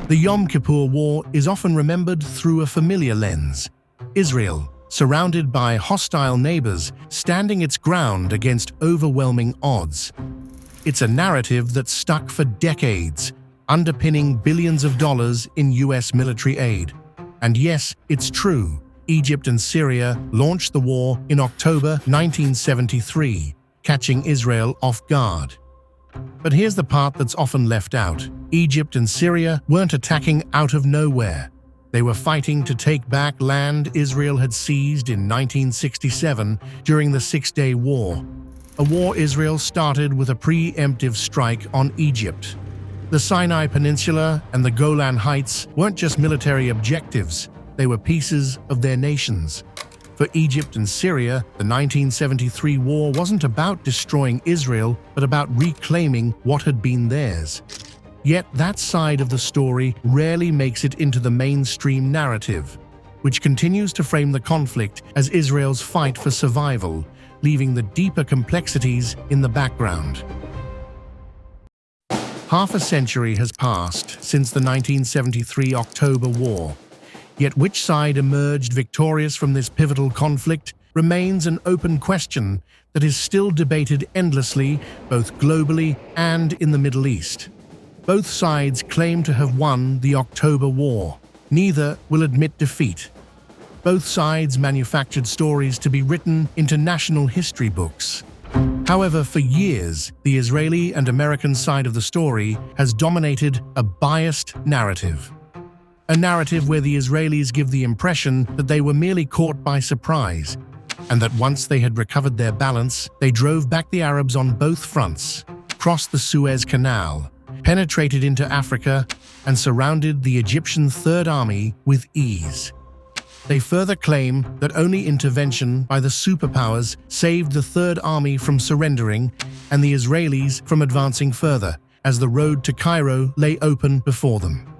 The Yom Kippur War is often remembered through a familiar lens. Israel, surrounded by hostile neighbors, standing its ground against overwhelming odds. It's a narrative that stuck for decades, underpinning billions of dollars in US military aid. And yes, it's true, Egypt and Syria launched the war in October 1973, catching Israel off guard. But here's the part that's often left out. Egypt and Syria weren't attacking out of nowhere. They were fighting to take back land Israel had seized in 1967 during the Six-Day War. A war Israel started with a preemptive strike on Egypt. The Sinai Peninsula and the Golan Heights weren't just military objectives, they were pieces of their nations. For Egypt and Syria, the 1973 war wasn't about destroying Israel, but about reclaiming what had been theirs. Yet that side of the story rarely makes it into the mainstream narrative, which continues to frame the conflict as Israel's fight for survival, leaving the deeper complexities in the background. Half a century has passed since the 1973 October War. Yet which side emerged victorious from this pivotal conflict remains an open question that is still debated endlessly, both globally and in the Middle East. Both sides claim to have won the October War. Neither will admit defeat. Both sides manufactured stories to be written into national history books. However, for years, the Israeli and American side of the story has dominated a biased narrative. A narrative where the Israelis give the impression that they were merely caught by surprise, and that once they had recovered their balance, they drove back the Arabs on both fronts, crossed the Suez Canal, penetrated into Africa, and surrounded the Egyptian Third Army with ease. They further claim that only intervention by the superpowers saved the Third Army from surrendering and the Israelis from advancing further, as the road to Cairo lay open before them.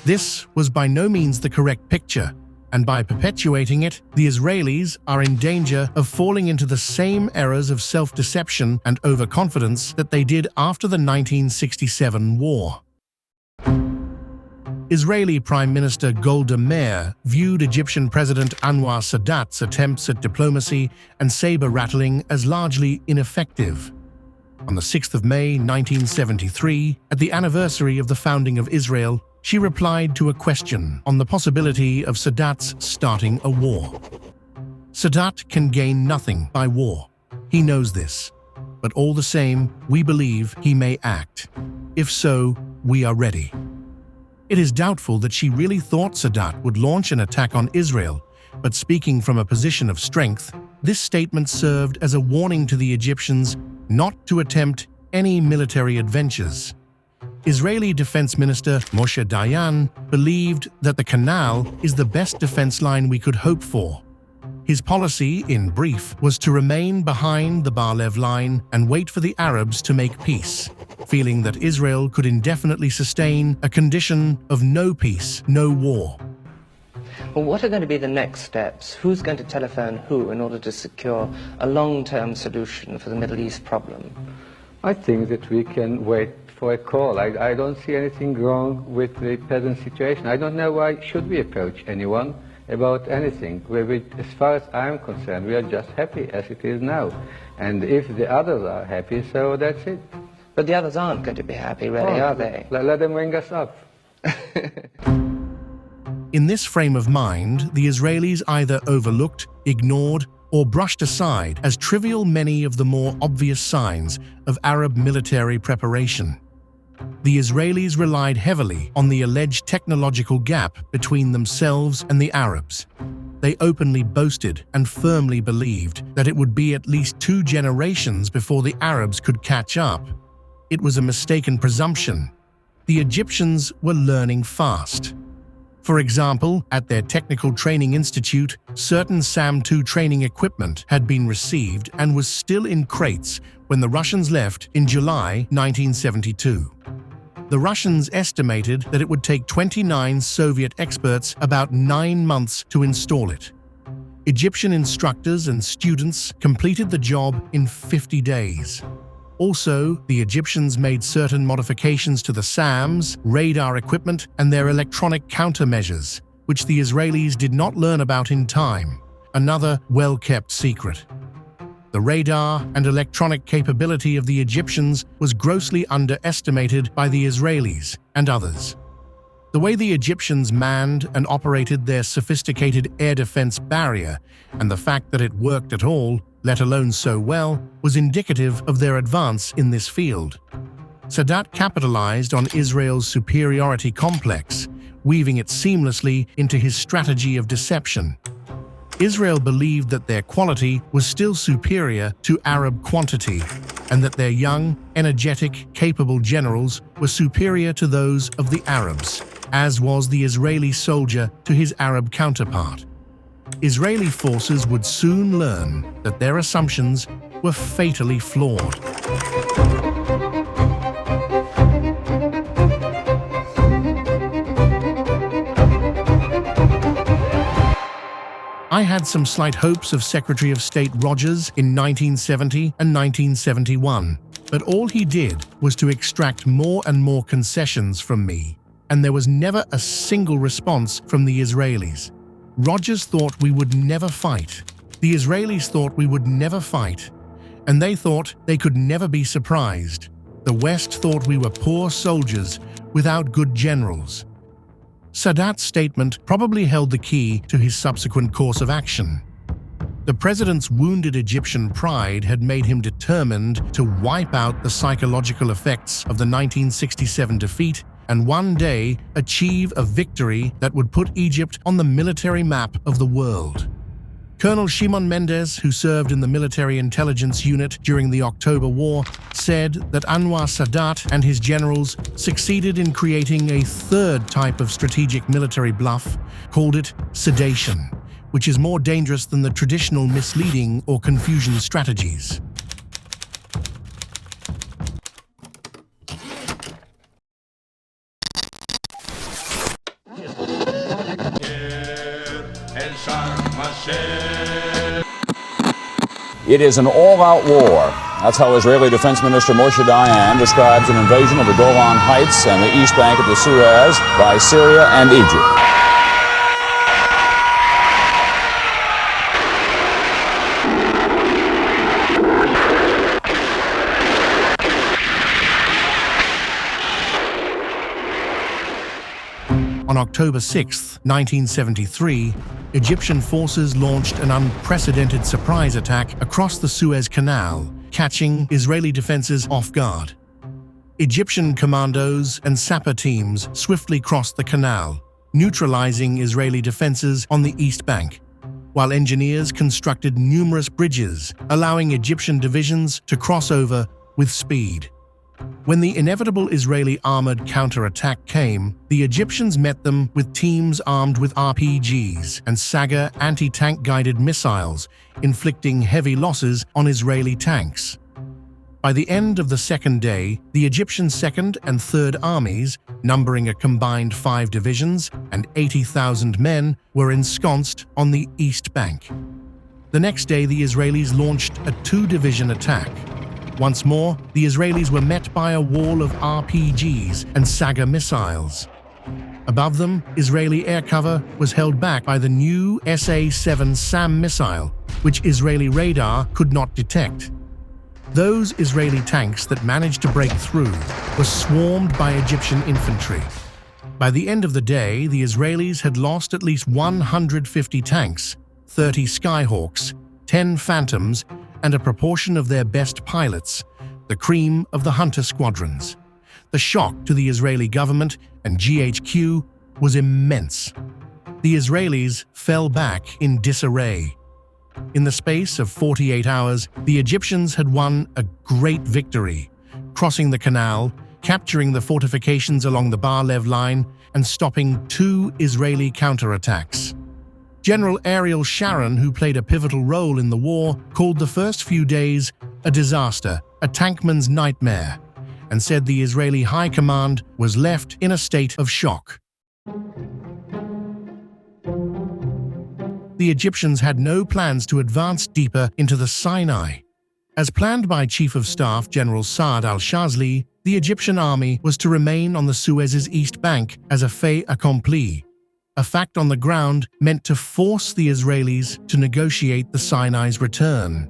This was by no means the correct picture, and by perpetuating it, the Israelis are in danger of falling into the same errors of self-deception and overconfidence that they did after the 1967 war. Israeli Prime Minister Golda Meir viewed Egyptian President Anwar Sadat's attempts at diplomacy and saber-rattling as largely ineffective. On the 6th of May 1973, at the anniversary of the founding of Israel, she replied to a question on the possibility of Sadat's starting a war. Sadat can gain nothing by war. He knows this. But all the same, we believe he may act. If so, we are ready. It is doubtful that she really thought Sadat would launch an attack on Israel, but speaking from a position of strength, this statement served as a warning to the Egyptians not to attempt any military adventures. Israeli Defense Minister Moshe Dayan believed that the canal is the best defense line we could hope for. His policy, in brief, was to remain behind the Bar-Lev line and wait for the Arabs to make peace, feeling that Israel could indefinitely sustain a condition of no peace, no war. Well, what are going to be the next steps? Who's going to telephone who in order to secure a long-term solution for the Middle East problem? I think that we can wait for a call. I don't see anything wrong with the present situation. I don't know why should we approach anyone about anything. As far as I'm concerned, we are just happy as it is now. And if the others are happy, so that's it. But the others aren't going to be happy, really, are they? Let them ring us up. In this frame of mind, the Israelis either overlooked, ignored, or brushed aside as trivial many of the more obvious signs of Arab military preparation. The Israelis relied heavily on the alleged technological gap between themselves and the Arabs. They openly boasted and firmly believed that it would be at least 2 generations before the Arabs could catch up. It was a mistaken presumption. The Egyptians were learning fast. For example, at their Technical Training Institute, certain SAM-2 training equipment had been received and was still in crates when the Russians left in July 1972. The Russians estimated that it would take 29 Soviet experts about 9 months to install it. Egyptian instructors and students completed the job in 50 days. Also, the Egyptians made certain modifications to the SAMs, radar equipment, and their electronic countermeasures, which the Israelis did not learn about in time, another well-kept secret. The radar and electronic capability of the Egyptians was grossly underestimated by the Israelis and others. The way the Egyptians manned and operated their sophisticated air defense barrier and the fact that it worked at all, let alone so well, was indicative of their advance in this field. Sadat capitalized on Israel's superiority complex, weaving it seamlessly into his strategy of deception. Israel believed that their quality was still superior to Arab quantity, and that their young, energetic, capable generals were superior to those of the Arabs, as was the Israeli soldier to his Arab counterpart. Israeli forces would soon learn that their assumptions were fatally flawed. I had some slight hopes of Secretary of State Rogers in 1970 and 1971, but all he did was to extract more and more concessions from me, and there was never a single response from the Israelis. Rogers thought we would never fight. The Israelis thought we would never fight, and they thought they could never be surprised. The West thought we were poor soldiers without good generals. Sadat's statement probably held the key to his subsequent course of action. The president's wounded Egyptian pride had made him determined to wipe out the psychological effects of the 1967 defeat and one day achieve a victory that would put Egypt on the military map of the world. Colonel Shimon Mendes, who served in the military intelligence unit during the October War, said that Anwar Sadat and his generals succeeded in creating a third type of strategic military bluff, called it sedation, which is more dangerous than the traditional misleading or confusion strategies. It is an all-out war. That's how Israeli Defense Minister Moshe Dayan describes an invasion of the Golan Heights and the east bank of the Suez by Syria and Egypt. On October 6, 1973, Egyptian forces launched an unprecedented surprise attack across the Suez Canal, catching Israeli defenses off guard. Egyptian commandos and sapper teams swiftly crossed the canal, neutralizing Israeli defenses on the east bank, while engineers constructed numerous bridges, allowing Egyptian divisions to cross over with speed. When the inevitable Israeli armored counterattack came, the Egyptians met them with teams armed with RPGs and Saga anti-tank guided missiles, inflicting heavy losses on Israeli tanks. By the end of the second day, the Egyptian Second and Third Armies, numbering a combined 5 divisions and 80,000 men, were ensconced on the east bank. The next day, the Israelis launched a 2-division attack. Once more, the Israelis were met by a wall of RPGs and Saga missiles. Above them, Israeli air cover was held back by the new SA-7 SAM missile, which Israeli radar could not detect. Those Israeli tanks that managed to break through were swarmed by Egyptian infantry. By the end of the day, the Israelis had lost at least 150 tanks, 30 Skyhawks, 10 Phantoms, and a proportion of their best pilots, the cream of the hunter squadrons. The shock to the Israeli government and GHQ was immense. The Israelis fell back in disarray. In the space of 48 hours, the Egyptians had won a great victory, crossing the canal, capturing the fortifications along the Bar-Lev line, and stopping 2 Israeli counterattacks. General Ariel Sharon, who played a pivotal role in the war, called the first few days a disaster, a tankman's nightmare, and said the Israeli High Command was left in a state of shock. The Egyptians had no plans to advance deeper into the Sinai. As planned by Chief of Staff General Saad al-Shazli, the Egyptian army was to remain on the Suez's east bank as a fait accompli, a fact on the ground meant to force the Israelis to negotiate the Sinai's return.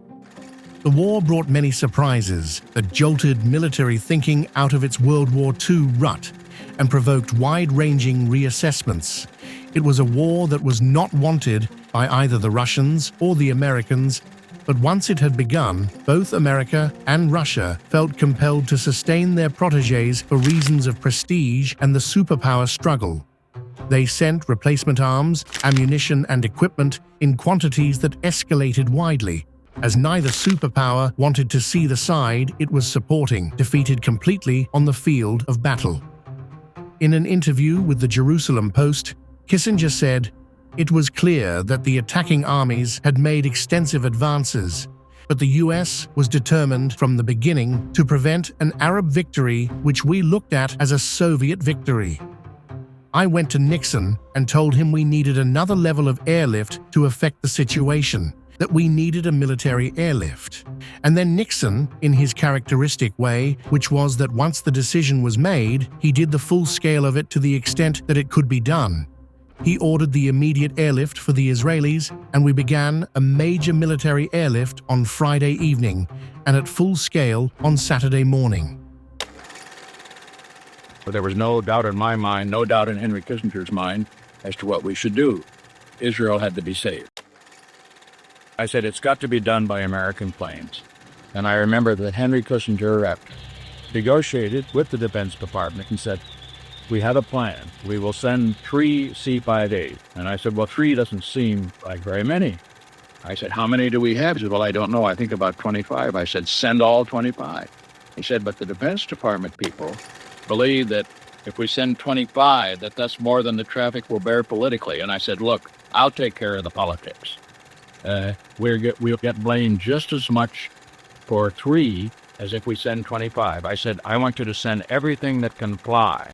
The war brought many surprises that jolted military thinking out of its World War II rut and provoked wide-ranging reassessments. It was a war that was not wanted by either the Russians or the Americans, but once it had begun, both America and Russia felt compelled to sustain their protégés for reasons of prestige and the superpower struggle. They sent replacement arms, ammunition, and equipment in quantities that escalated widely, as neither superpower wanted to see the side it was supporting defeated completely on the field of battle. In an interview with the Jerusalem Post, Kissinger said, "It was clear that the attacking armies had made extensive advances, but the US was determined from the beginning to prevent an Arab victory which we looked at as a Soviet victory. I went to Nixon and told him we needed another level of airlift to affect the situation, that we needed a military airlift. And then Nixon, in his characteristic way, which was that once the decision was made, he did the full scale of it to the extent that it could be done. He ordered the immediate airlift for the Israelis, and we began a major military airlift on Friday evening and at full scale on Saturday morning." But there was no doubt in my mind, no doubt in Henry Kissinger's mind, as to what we should do. Israel had to be saved. I said, it's got to be done by American planes. And I remember that Henry Kissinger negotiated with the Defense Department and said, we have a plan. We will send 3 C-5As. And I said, well, 3 doesn't seem like very many. I said, how many do we have? He said, well, I don't know. I think about 25. I said, send all 25. He said, but the Defense Department people believe that if we send 25, that's more than the traffic will bear politically. And I said, look, I'll take care of the politics. We'll get blamed just as much for 3 as if we send 25. I said, I want you to send everything that can fly.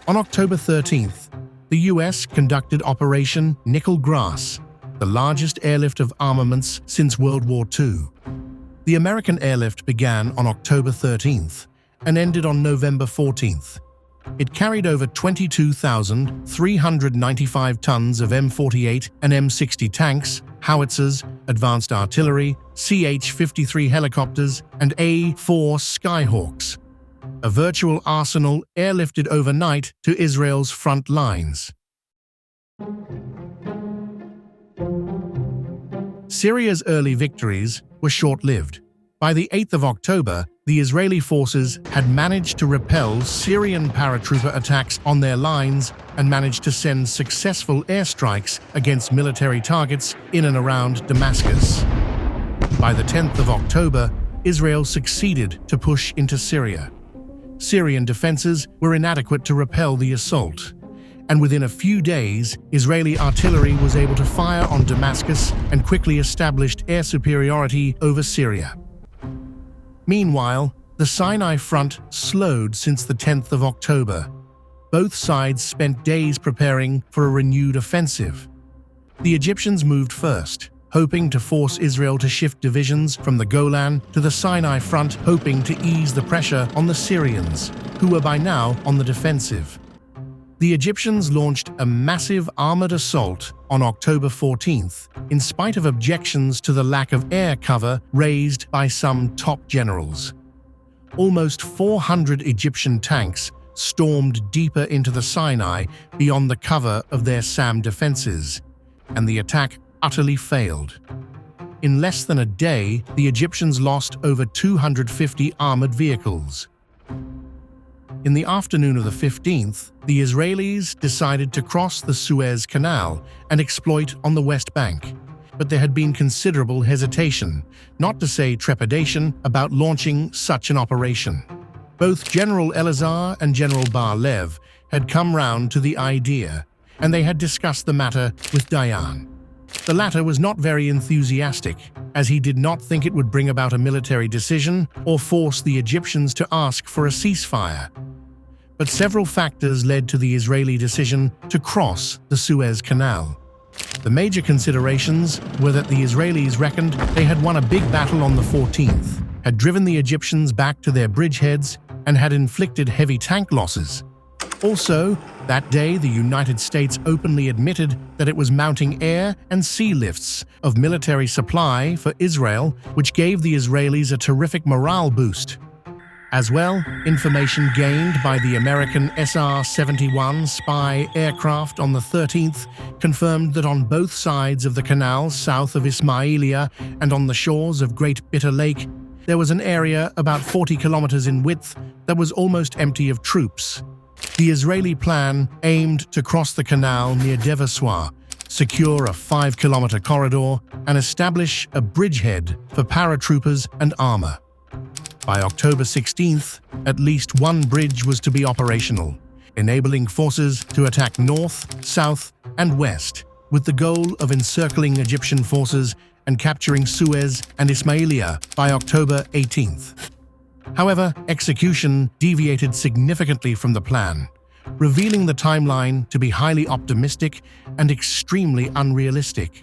On October 13th, the US conducted Operation Nickel Grass, the largest airlift of armaments since World War II. The American airlift began on October 13th and ended on November 14th. It carried over 22,395 tons of M48 and M60 tanks, howitzers, advanced artillery, CH-53 helicopters, and A-4 Skyhawks. A virtual arsenal airlifted overnight to Israel's front lines. Syria's early victories were short-lived. By the 8th of October, the Israeli forces had managed to repel Syrian paratrooper attacks on their lines and managed to send successful airstrikes against military targets in and around Damascus. By the 10th of October, Israel succeeded to push into Syria. Syrian defenses were inadequate to repel the assault, and within a few days, Israeli artillery was able to fire on Damascus and quickly established air superiority over Syria. Meanwhile, the Sinai front slowed since the 10th of October. Both sides spent days preparing for a renewed offensive. The Egyptians moved first, hoping to force Israel to shift divisions from the Golan to the Sinai front, hoping to ease the pressure on the Syrians, who were by now on the defensive. The Egyptians launched a massive armored assault on October 14th, in spite of objections to the lack of air cover raised by some top generals. Almost 400 Egyptian tanks stormed deeper into the Sinai beyond the cover of their SAM defenses, and the attack utterly failed. In less than a day, the Egyptians lost over 250 armored vehicles. In the afternoon of the 15th, the Israelis decided to cross the Suez Canal and exploit on the West Bank. But there had been considerable hesitation, not to say trepidation, about launching such an operation. Both General Elazar and General Bar-Lev had come round to the idea, and they had discussed the matter with Dayan. The latter was not very enthusiastic, as he did not think it would bring about a military decision or force the Egyptians to ask for a ceasefire. But several factors led to the Israeli decision to cross the Suez Canal. The major considerations were that the Israelis reckoned they had won a big battle on the 14th, had driven the Egyptians back to their bridgeheads, and had inflicted heavy tank losses. Also, that day the United States openly admitted that it was mounting air and sea lifts of military supply for Israel, which gave the Israelis a terrific morale boost. As well, information gained by the American SR-71 spy aircraft on the 13th confirmed that on both sides of the canal south of Ismailia and on the shores of Great Bitter Lake, there was an area about 40 kilometers in width that was almost empty of troops. The Israeli plan aimed to cross the canal near Devassois, secure a 5-kilometer corridor, and establish a bridgehead for paratroopers and armor. By October 16th, at least one bridge was to be operational, enabling forces to attack north, south, and west, with the goal of encircling Egyptian forces and capturing Suez and Ismailia by October 18th. However, execution deviated significantly from the plan, revealing the timeline to be highly optimistic and extremely unrealistic.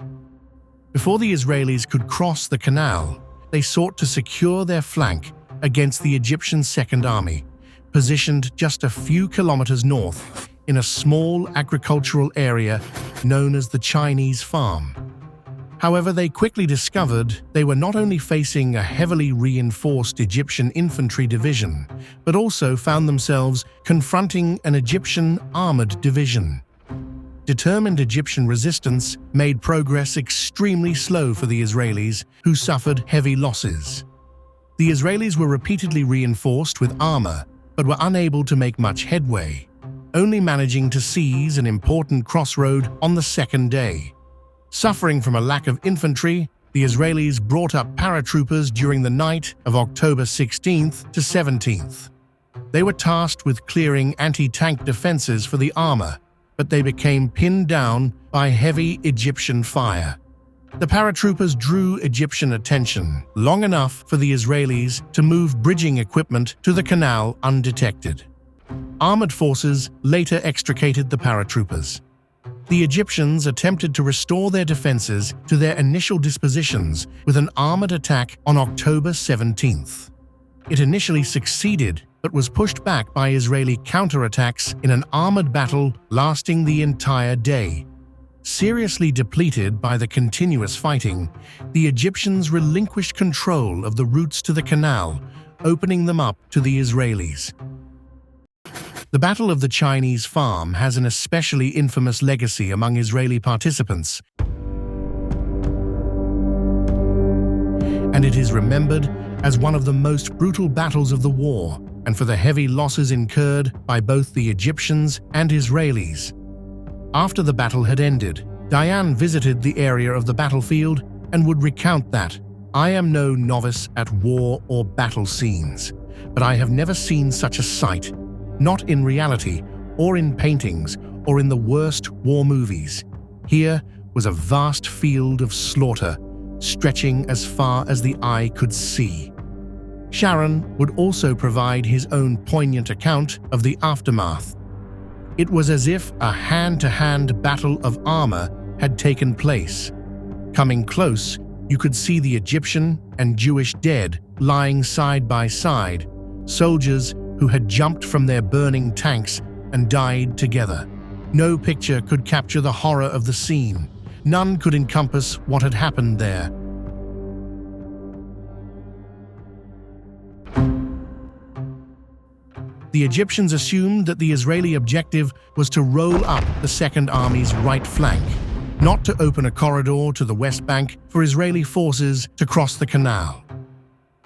Before the Israelis could cross the canal, they sought to secure their flank against the Egyptian Second Army, positioned just a few kilometers north in a small agricultural area known as the Chinese Farm. However, they quickly discovered they were not only facing a heavily reinforced Egyptian infantry division, but also found themselves confronting an Egyptian armored division. Determined Egyptian resistance made progress extremely slow for the Israelis, who suffered heavy losses. The Israelis were repeatedly reinforced with armor, but were unable to make much headway, only managing to seize an important crossroad on the second day. Suffering from a lack of infantry, the Israelis brought up paratroopers during the night of October 16th to 17th. They were tasked with clearing anti-tank defenses for the armor, but they became pinned down by heavy Egyptian fire. The paratroopers drew Egyptian attention long enough for the Israelis to move bridging equipment to the canal undetected. Armored forces later extricated the paratroopers. The Egyptians attempted to restore their defenses to their initial dispositions with an armored attack on October 17th. It initially succeeded, but was pushed back by Israeli counterattacks in an armored battle lasting the entire day. Seriously depleted by the continuous fighting, the Egyptians relinquished control of the routes to the canal, opening them up to the Israelis. The Battle of the Chinese Farm has an especially infamous legacy among Israeli participants, and it is remembered as one of the most brutal battles of the war, and for the heavy losses incurred by both the Egyptians and Israelis. After the battle had ended, Diane visited the area of the battlefield and would recount that, "I am no novice at war or battle scenes, but I have never seen such a sight, not in reality, or in paintings, or in the worst war movies. Here was a vast field of slaughter, stretching as far as the eye could see." Sharon would also provide his own poignant account of the aftermath. It was as if a hand-to-hand battle of armor had taken place. Coming close, you could see the Egyptian and Jewish dead lying side by side, soldiers who had jumped from their burning tanks and died together. No picture could capture the horror of the scene. None could encompass what had happened there. The Egyptians assumed that the Israeli objective was to roll up the Second Army's right flank, not to open a corridor to the West Bank for Israeli forces to cross the canal.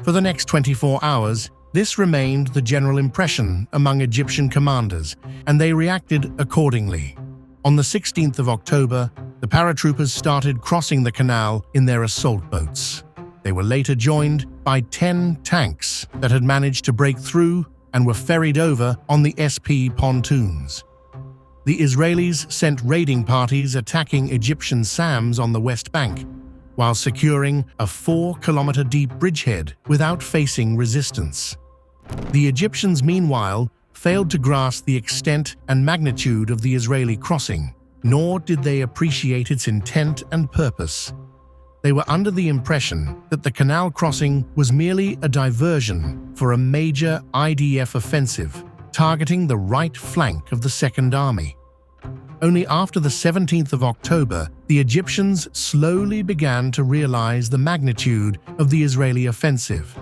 For the next 24 hours, this remained the general impression among Egyptian commanders, and they reacted accordingly. On the 16th of October, the paratroopers started crossing the canal in their assault boats. They were later joined by 10 tanks that had managed to break through and were ferried over on the SP pontoons. The Israelis sent raiding parties attacking Egyptian SAMs on the West Bank, while securing a 4-kilometer deep bridgehead without facing resistance. The Egyptians, meanwhile, failed to grasp the extent and magnitude of the Israeli crossing, nor did they appreciate its intent and purpose. They were under the impression that the canal crossing was merely a diversion for a major IDF offensive, targeting the right flank of the Second Army. Only after the 17th of October, the Egyptians slowly began to realize the magnitude of the Israeli offensive.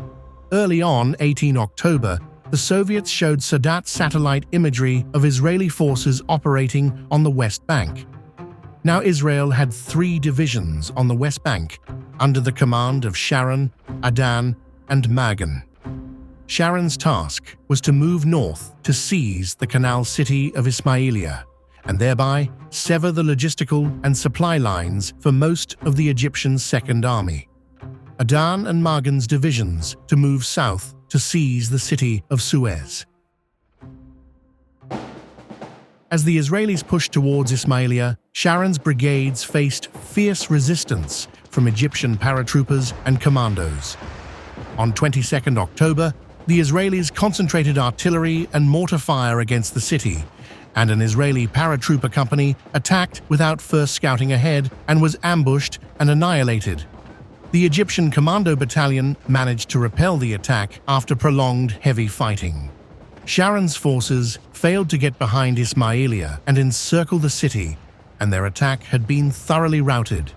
Early on, 18 October, the Soviets showed Sadat satellite imagery of Israeli forces operating on the West Bank. Now Israel had 3 divisions on the West Bank, under the command of Sharon, Adan, and Magan. Sharon's task was to move north to seize the canal city of Ismailia, and thereby sever the logistical and supply lines for most of the Egyptian Second Army. Adan and Magan's divisions to move south to seize the city of Suez. As the Israelis pushed towards Ismailia, Sharon's brigades faced fierce resistance from Egyptian paratroopers and commandos. On 22nd October, the Israelis concentrated artillery and mortar fire against the city, and an Israeli paratrooper company attacked without first scouting ahead and was ambushed and annihilated. The Egyptian Commando Battalion managed to repel the attack after prolonged heavy fighting. Sharon's forces failed to get behind Ismailia and encircle the city, and their attack had been thoroughly routed.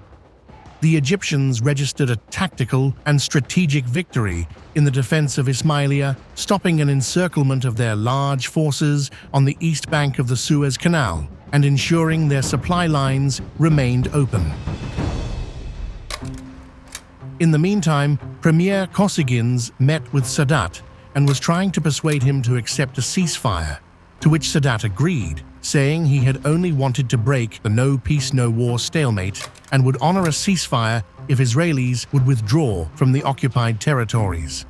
The Egyptians registered a tactical and strategic victory in the defense of Ismailia, stopping an encirclement of their large forces on the east bank of the Suez Canal and ensuring their supply lines remained open. In the meantime, Premier Kosygin met with Sadat and was trying to persuade him to accept a ceasefire, to which Sadat agreed, saying he had only wanted to break the no peace, no war stalemate and would honor a ceasefire if Israelis would withdraw from the occupied territories.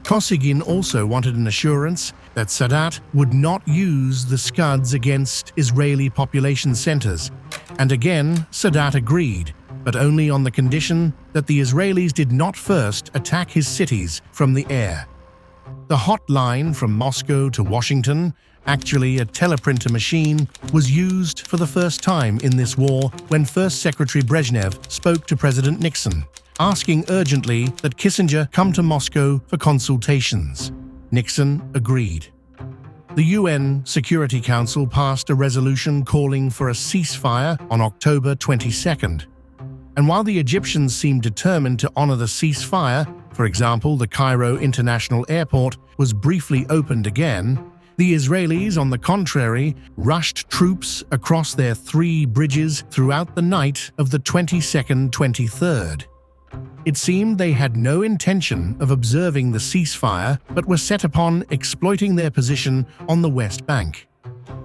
Kosygin also wanted an assurance that Sadat would not use the Scuds against Israeli population centers, and again Sadat agreed, but only on the condition that the Israelis did not first attack his cities from the air. The hotline from Moscow to Washington, actually a teleprinter machine, was used for the first time in this war when First Secretary Brezhnev spoke to President Nixon, asking urgently that Kissinger come to Moscow for consultations. Nixon agreed. The UN Security Council passed a resolution calling for a ceasefire on October 22nd. And while the Egyptians seemed determined to honor the ceasefire, for example, the Cairo International Airport was briefly opened again, the Israelis, on the contrary, rushed troops across their 3 bridges throughout the night of the 22nd-23rd. It seemed they had no intention of observing the ceasefire, but were set upon exploiting their position on the West Bank.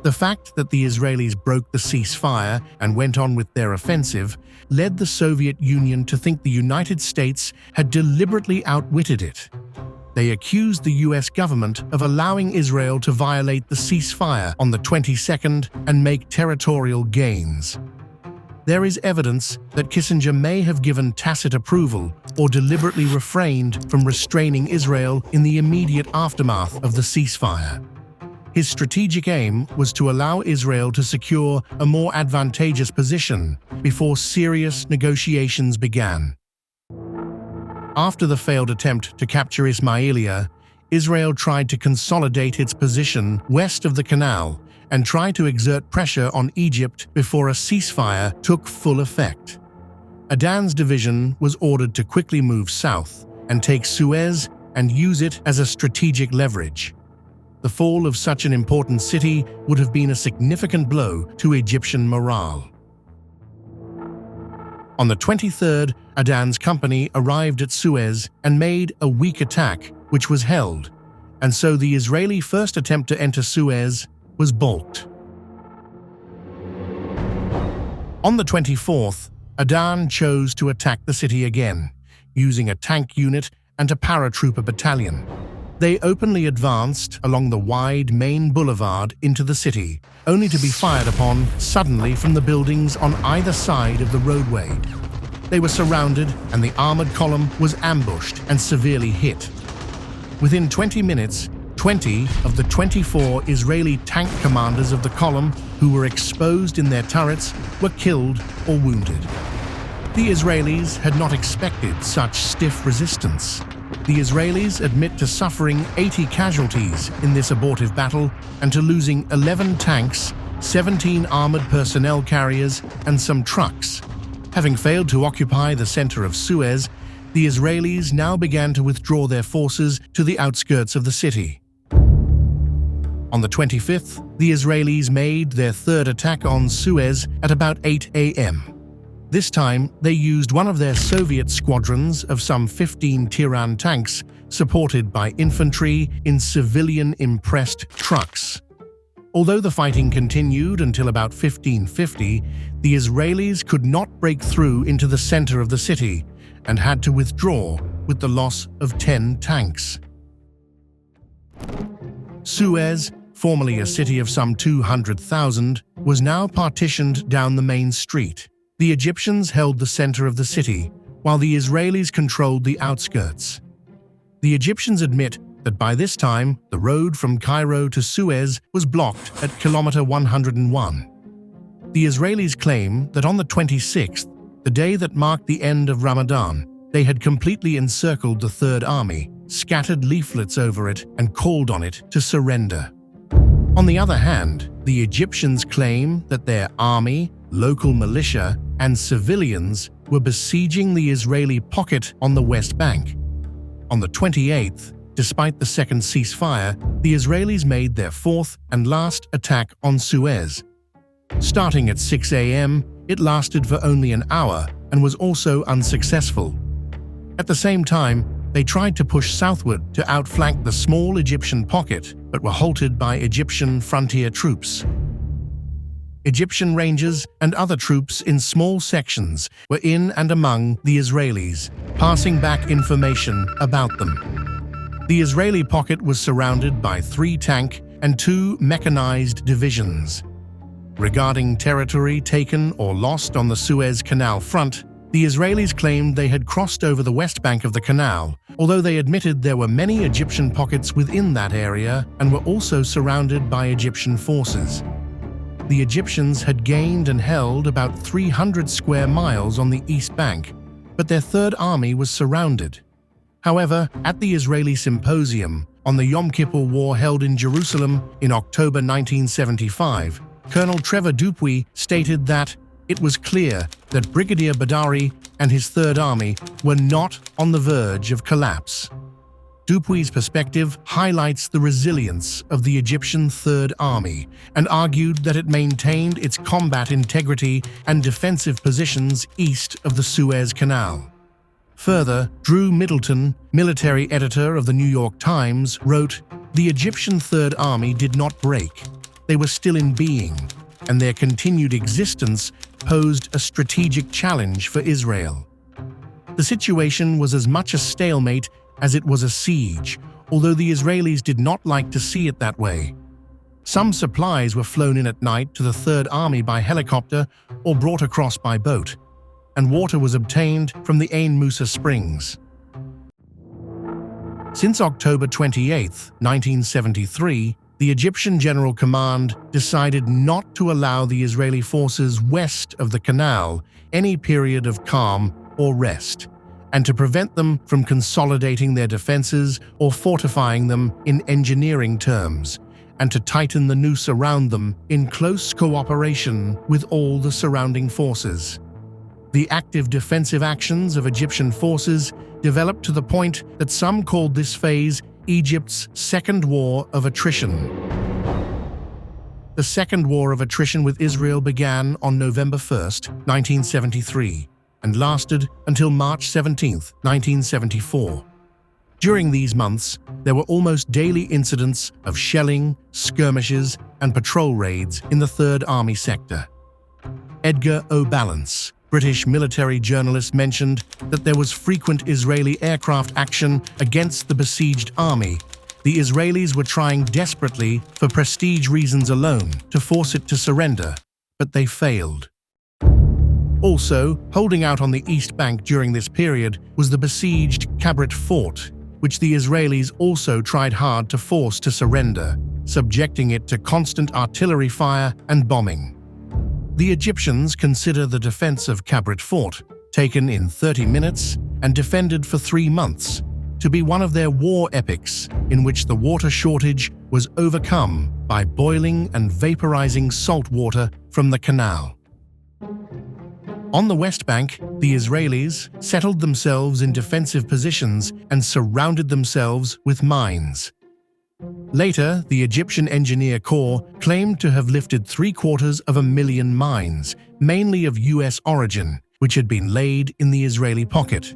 The fact that the Israelis broke the ceasefire and went on with their offensive led the Soviet Union to think the United States had deliberately outwitted it. They accused the US government of allowing Israel to violate the ceasefire on the 22nd and make territorial gains. There is evidence that Kissinger may have given tacit approval or deliberately refrained from restraining Israel in the immediate aftermath of the ceasefire. His strategic aim was to allow Israel to secure a more advantageous position before serious negotiations began. After the failed attempt to capture Ismailia, Israel tried to consolidate its position west of the canal and try to exert pressure on Egypt before a ceasefire took full effect. Adan's division was ordered to quickly move south and take Suez and use it as a strategic leverage. The fall of such an important city would have been a significant blow to Egyptian morale. On the 23rd, Adan's company arrived at Suez and made a weak attack, which was held, and so the Israeli first attempt to enter Suez was balked. On the 24th, Adan chose to attack the city again, using a tank unit and a paratrooper battalion. They openly advanced along the wide main boulevard into the city, only to be fired upon suddenly from the buildings on either side of the roadway. They were surrounded, and the armored column was ambushed and severely hit. Within 20 minutes, 20 of the 24 Israeli tank commanders of the column who were exposed in their turrets were killed or wounded. The Israelis had not expected such stiff resistance. The Israelis admit to suffering 80 casualties in this abortive battle and to losing 11 tanks, 17 armored personnel carriers, and some trucks. Having failed to occupy the center of Suez, the Israelis now began to withdraw their forces to the outskirts of the city. On the 25th, the Israelis made their third attack on Suez at about 8 a.m. This time, they used one of their Soviet squadrons of some 15 Tiran tanks, supported by infantry in civilian-impressed trucks. Although the fighting continued until about 1550, the Israelis could not break through into the center of the city and had to withdraw with the loss of 10 tanks. Suez, formerly a city of some 200,000, was now partitioned down the main street. The Egyptians held the center of the city, while the Israelis controlled the outskirts. The Egyptians admit that by this time, the road from Cairo to Suez was blocked at kilometer 101. The Israelis claim that on the 26th, the day that marked the end of Ramadan, they had completely encircled the Third Army, scattered leaflets over it, and called on it to surrender. On the other hand, the Egyptians claim that their army, local militia, and civilians were besieging the Israeli pocket on the West Bank. On the 28th, despite the second ceasefire, the Israelis made their fourth and last attack on Suez. Starting at 6 a.m., it lasted for only an hour and was also unsuccessful. At the same time, they tried to push southward to outflank the small Egyptian pocket, but were halted by Egyptian frontier troops. Egyptian rangers and other troops in small sections were in and among the Israelis, passing back information about them. The Israeli pocket was surrounded by 3 tank and 2 mechanized divisions. Regarding territory taken or lost on the Suez Canal front, the Israelis claimed they had crossed over the west bank of the canal, although they admitted there were many Egyptian pockets within that area and were also surrounded by Egyptian forces. The Egyptians had gained and held about 300 square miles on the east bank, but their Third Army was surrounded. However, at the Israeli symposium on the Yom Kippur War held in Jerusalem in October 1975, Colonel Trevor Dupuy stated that it was clear that Brigadier Badari and his Third Army were not on the verge of collapse. Dupuy's perspective highlights the resilience of the Egyptian Third Army and argued that it maintained its combat integrity and defensive positions east of the Suez Canal. Further, Drew Middleton, military editor of the New York Times, wrote, "The Egyptian Third Army did not break. They were still in being, and their continued existence posed a strategic challenge for Israel." The situation was as much a stalemate as it was a siege, although the Israelis did not like to see it that way. Some supplies were flown in at night to the Third Army by helicopter or brought across by boat, and water was obtained from the Ain Musa Springs. Since October 28, 1973, the Egyptian General Command decided not to allow the Israeli forces west of the canal any period of calm or rest, and to prevent them from consolidating their defenses or fortifying them in engineering terms, and to tighten the noose around them in close cooperation with all the surrounding forces. The active defensive actions of Egyptian forces developed to the point that some called this phase Egypt's Second War of Attrition. The Second War of Attrition with Israel began on November 1, 1973, and lasted until March 17, 1974. During these months, there were almost daily incidents of shelling, skirmishes, and patrol raids in the Third Army sector. Edgar O'Balance, British military journalist, mentioned that there was frequent Israeli aircraft action against the besieged army. The Israelis were trying desperately, for prestige reasons alone, to force it to surrender, but they failed. Also, holding out on the East Bank during this period was the besieged Kabrit Fort. which the Israelis also tried hard to force to surrender, subjecting it to constant artillery fire and bombing. The Egyptians consider the defense of Kabrit Fort, taken in 30 minutes and defended for 3 months, to be one of their war epics in which the water shortage was overcome by boiling and vaporizing salt water from the canal. On the West Bank, the Israelis settled themselves in defensive positions and surrounded themselves with mines. Later, the Egyptian Engineer Corps claimed to have lifted 750,000 mines, mainly of US origin, which had been laid in the Israeli pocket.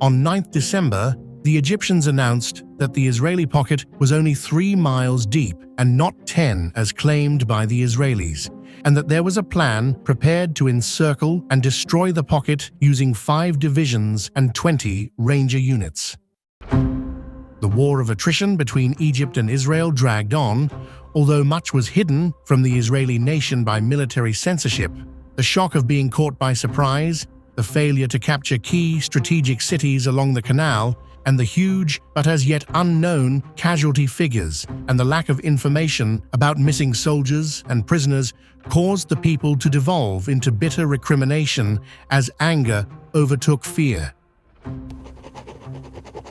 On 9th December, the Egyptians announced that the Israeli pocket was only 3 miles deep and not 10 as claimed by the Israelis, and that there was a plan prepared to encircle and destroy the pocket using 5 divisions and 20 Ranger units. The war of attrition between Egypt and Israel dragged on, although much was hidden from the Israeli nation by military censorship. The shock of being caught by surprise, the failure to capture key strategic cities along the canal, and the huge but as yet unknown casualty figures and the lack of information about missing soldiers and prisoners caused the people to devolve into bitter recrimination as anger overtook fear.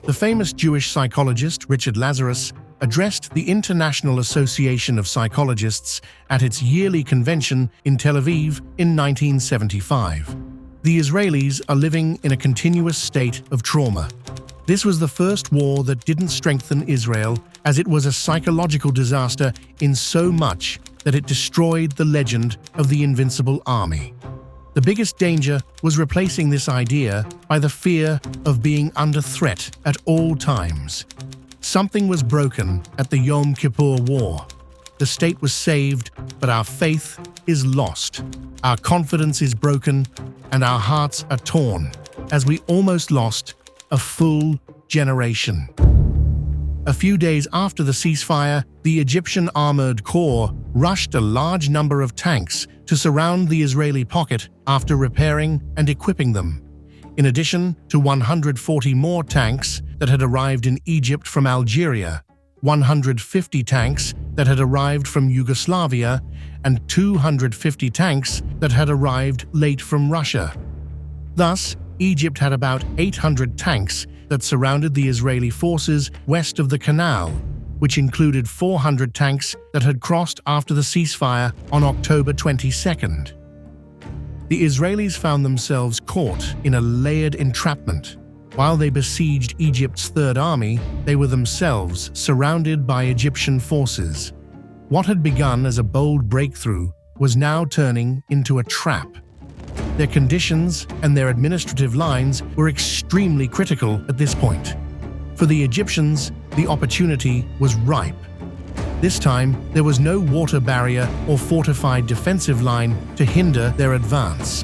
The famous Jewish psychologist Richard Lazarus addressed the International Association of Psychologists at its yearly convention in Tel Aviv in 1975. The Israelis are living in a continuous state of trauma. This was the first war that didn't strengthen Israel, as it was a psychological disaster in so much that it destroyed the legend of the invincible army. The biggest danger was replacing this idea by the fear of being under threat at all times. Something was broken at the Yom Kippur War. The state was saved, but our faith is lost. Our confidence is broken, and our hearts are torn, as we almost lost a full generation. A few days after the ceasefire, the Egyptian Armored Corps rushed a large number of tanks to surround the Israeli pocket after repairing and equipping them. In addition to 140 more tanks that had arrived in Egypt from Algeria, 150 tanks that had arrived from Yugoslavia, and 250 tanks that had arrived late from Russia. Thus, Egypt had about 800 tanks that surrounded the Israeli forces west of the canal, which included 400 tanks that had crossed after the ceasefire on October 22nd. The Israelis found themselves caught in a layered entrapment. While they besieged Egypt's Third Army, they were themselves surrounded by Egyptian forces. What had begun as a bold breakthrough was now turning into a trap. Their conditions and their administrative lines were extremely critical at this point. For the Egyptians, the opportunity was ripe. This time, there was no water barrier or fortified defensive line to hinder their advance.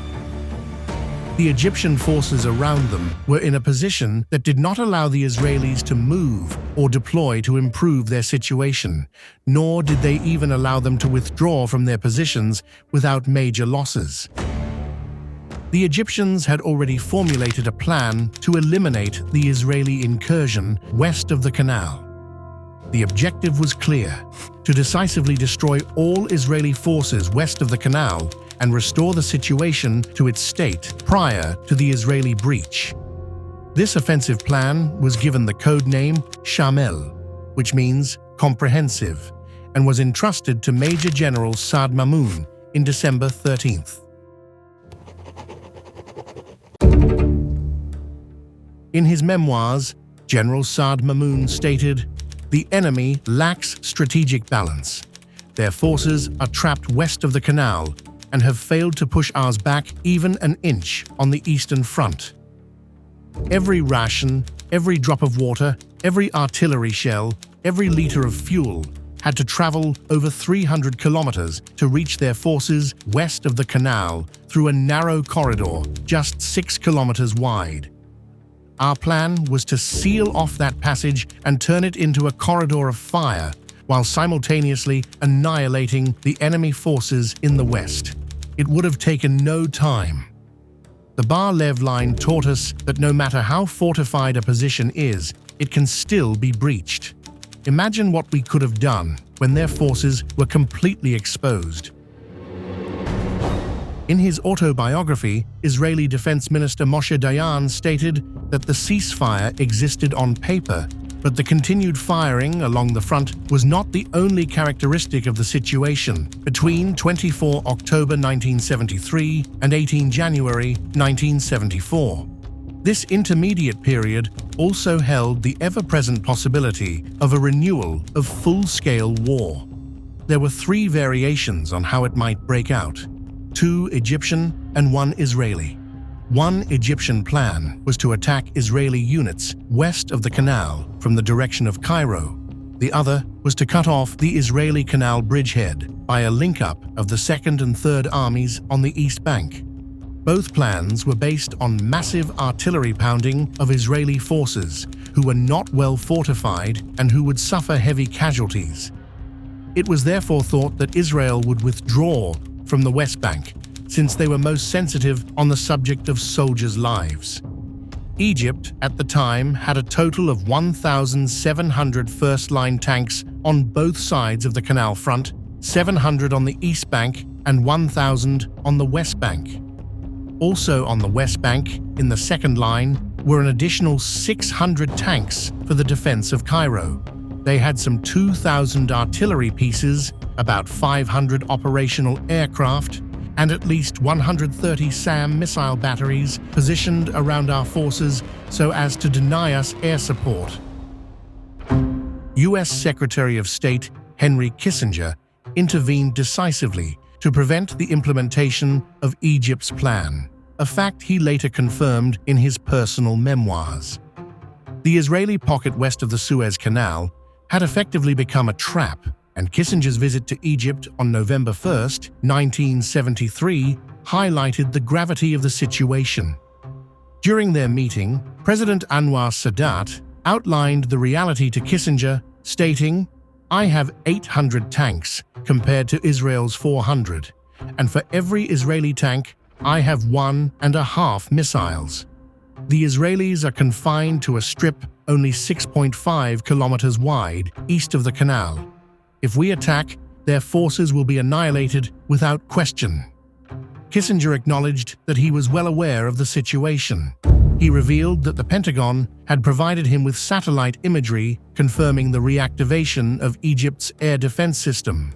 The Egyptian forces around them were in a position that did not allow the Israelis to move or deploy to improve their situation, nor did they even allow them to withdraw from their positions without major losses. The Egyptians had already formulated a plan to eliminate the Israeli incursion west of the canal. The objective was clear: to decisively destroy all Israeli forces west of the canal and restore the situation to its state prior to the Israeli breach. This offensive plan was given the code name Shamel, which means comprehensive, and was entrusted to Major General Saad Mamoun in December 13th. In his memoirs, General Saad Mamoun stated, "The enemy lacks strategic balance. Their forces are trapped west of the canal and have failed to push ours back even an inch on the eastern front. Every ration, every drop of water, every artillery shell, every liter of fuel had to travel over 300 kilometers to reach their forces west of the canal through a narrow corridor just 6 kilometers wide. Our plan was to seal off that passage and turn it into a corridor of fire, while simultaneously annihilating the enemy forces in the west. It would have taken no time. The Bar-Lev line taught us that no matter how fortified a position is, it can still be breached. Imagine what we could have done when their forces were completely exposed. In his autobiography, Israeli Defense Minister Moshe Dayan stated that the ceasefire existed on paper, but the continued firing along the front was not the only characteristic of the situation between 24 October 1973 and 18 January 1974. This intermediate period also held the ever-present possibility of a renewal of full-scale war. There were three variations on how it might break out: 2 Egyptian and 1 Israeli. One Egyptian plan was to attack Israeli units west of the canal from the direction of Cairo. The other was to cut off the Israeli canal bridgehead by a link-up of the 2nd and 3rd Armies on the East Bank. Both plans were based on massive artillery pounding of Israeli forces who were not well fortified and who would suffer heavy casualties. It was therefore thought that Israel would withdraw from the West Bank, since they were most sensitive on the subject of soldiers' lives. Egypt, at the time, had a total of 1,700 first-line tanks on both sides of the canal front, 700 on the East Bank and 1,000 on the West Bank. Also on the West Bank, in the second line, were an additional 600 tanks for the defense of Cairo. They had some 2,000 artillery pieces, about 500 operational aircraft, and at least 130 SAM missile batteries positioned around our forces so as to deny us air support. U.S. Secretary of State Henry Kissinger intervened decisively to prevent the implementation of Egypt's plan, a fact he later confirmed in his personal memoirs. The Israeli pocket west of the Suez Canal had effectively become a trap, and Kissinger's visit to Egypt on November 1, 1973, highlighted the gravity of the situation. During their meeting, President Anwar Sadat outlined the reality to Kissinger, stating, "I have 800 tanks compared to Israel's 400, and for every Israeli tank, I have 1.5 missiles. The Israelis are confined to a strip only 6.5 kilometers wide east of the canal. If we attack, their forces will be annihilated without question." Kissinger acknowledged that he was well aware of the situation. He revealed that the Pentagon had provided him with satellite imagery confirming the reactivation of Egypt's air defense system,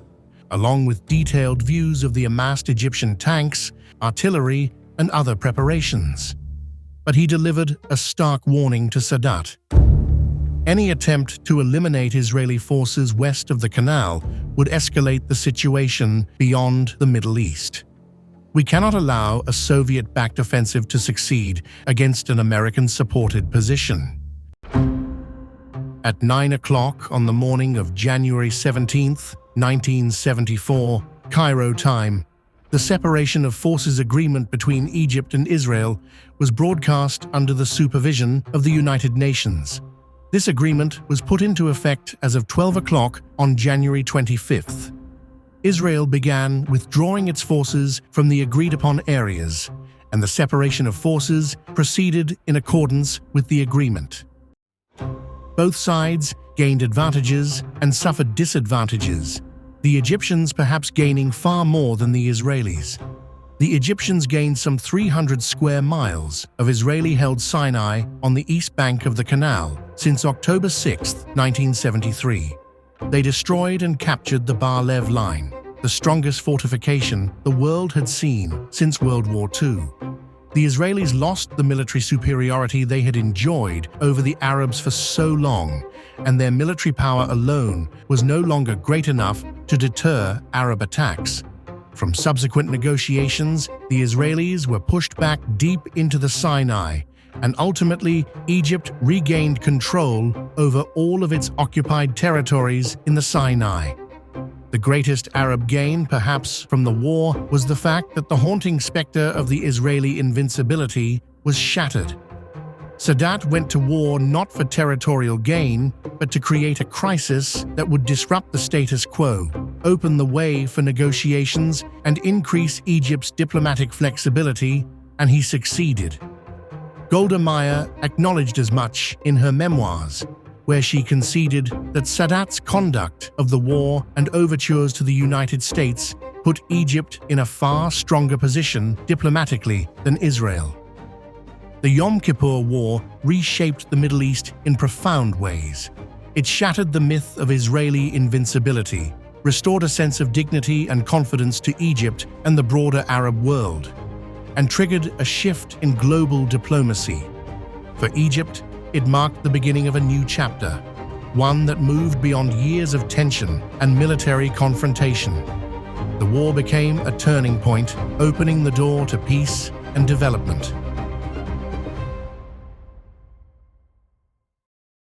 along with detailed views of the amassed Egyptian tanks, artillery, and other preparations. But he delivered a stark warning to Sadat. Any attempt to eliminate Israeli forces west of the canal would escalate the situation beyond the Middle East. "We cannot allow a Soviet-backed offensive to succeed against an American-supported position." At 9 o'clock on the morning of January 17, 1974, Cairo time, the separation of forces agreement between Egypt and Israel was broadcast under the supervision of the United Nations. This agreement was put into effect as of 12 o'clock on January 25th. Israel began withdrawing its forces from the agreed-upon areas, and the separation of forces proceeded in accordance with the agreement. Both sides gained advantages and suffered disadvantages, the Egyptians perhaps gaining far more than the Israelis. The Egyptians gained some 300 square miles of Israeli-held Sinai on the east bank of the canal since October 6, 1973. They destroyed and captured the Bar-Lev Line, the strongest fortification the world had seen since World War II. The Israelis lost the military superiority they had enjoyed over the Arabs for so long, and their military power alone was no longer great enough to deter Arab attacks. From subsequent negotiations, the Israelis were pushed back deep into the Sinai, and ultimately Egypt regained control over all of its occupied territories in the Sinai. The greatest Arab gain, perhaps, from the war was the fact that the haunting specter of the Israeli invincibility was shattered. Sadat went to war not for territorial gain, but to create a crisis that would disrupt the status quo, open the way for negotiations, and increase Egypt's diplomatic flexibility, and he succeeded. Golda Meir acknowledged as much in her memoirs, where she conceded that Sadat's conduct of the war and overtures to the United States put Egypt in a far stronger position diplomatically than Israel. The Yom Kippur War reshaped the Middle East in profound ways. It shattered the myth of Israeli invincibility, restored a sense of dignity and confidence to Egypt and the broader Arab world, and triggered a shift in global diplomacy. For Egypt, it marked the beginning of a new chapter, one that moved beyond years of tension and military confrontation. The war became a turning point, opening the door to peace and development.